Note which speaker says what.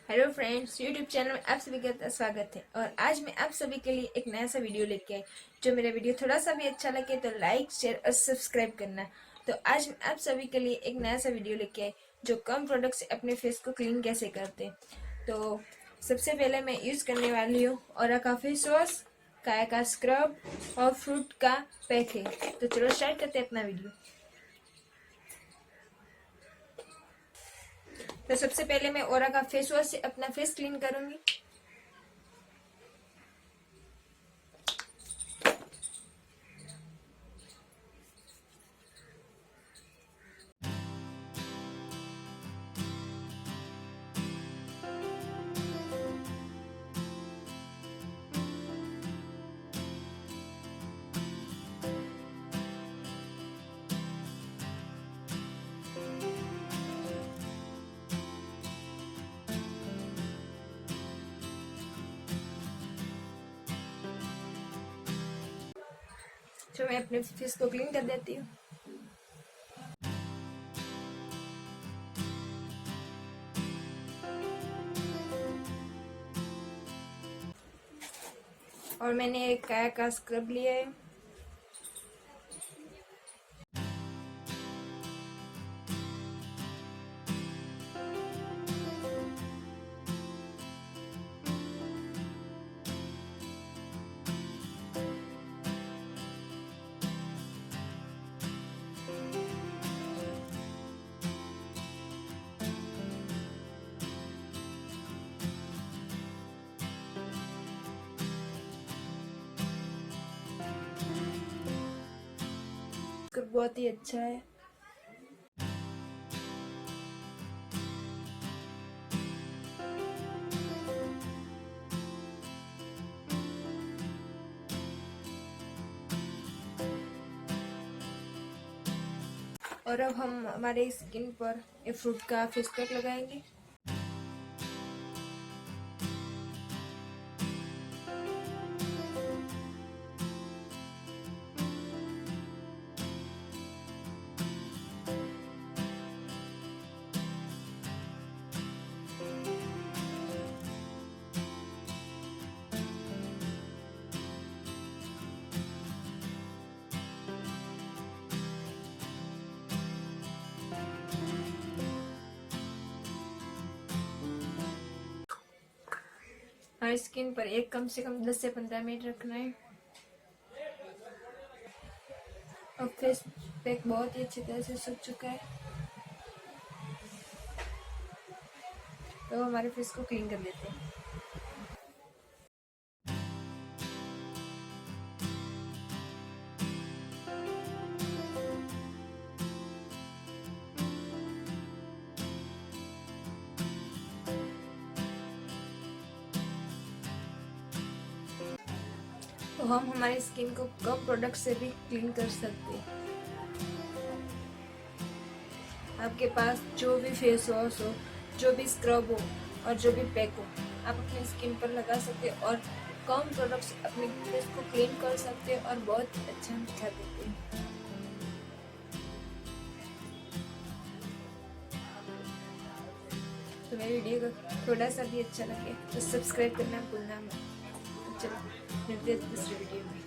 Speaker 1: Hello friends, YouTube channel में आप सभी का स्वागत है। और आज मैं आप सभी के लिए एक नया सा वीडियो लेके आई। जो मेरा वीडियो थोड़ा सा भी अच्छा लगे तो लाइक, शेयर और सब्सक्राइब करना। तो आज मैं आप सभी के लिए एक नया सा वीडियो लेके आई जो कम प्रोडक्ट से अपने फेस को क्लीन कैसे करते। तो सबसे पहले मैं यूज़ करने वाली हूँ ओरा का फेस वॉश, काय का स्क्रब और फ्रूट का पैक है। तो चलो स्टार्ट करते हैं अपना वीडियो। तो सबसे पहले मैं ओरा का फेस वॉश से अपना फेस क्लीन करूंगी। तो मैं अपने फेस को क्लीन कर देती हूँ। और मैंने एक काय का स्क्रब लिया है। स्क्रब बहुत ही अच्छा है। और अब हम हमारे स्किन पर ये फ्रूट का फेस पैक लगाएंगे। हमारी स्किन पर एक कम से कम 10 से 15 मिनट रखना है। अब फेस पैक बहुत ही अच्छी तरह से सूख चुका है। तो हमारे फेस को क्लीन कर लेते हैं। तो हम हमारी स्किन को कम प्रोडक्ट से भी क्लीन कर सकते हैं। आपके पास जो भी फेस वॉश हो, जो भी स्क्रब हो और जो भी पैक हो, आप अपनी स्किन पर लगा सकते हो और कम प्रोडक्ट से अपने फेस को क्लीन कर सकते हो और बहुत अच्छा दिखा देते हैं। तो मेरी वीडियो को थोड़ा सा भी अच्छा लगे तो सब्सक्राइब करना भूलना मत। चलो मिलते हैं दूसरे वीडियो में।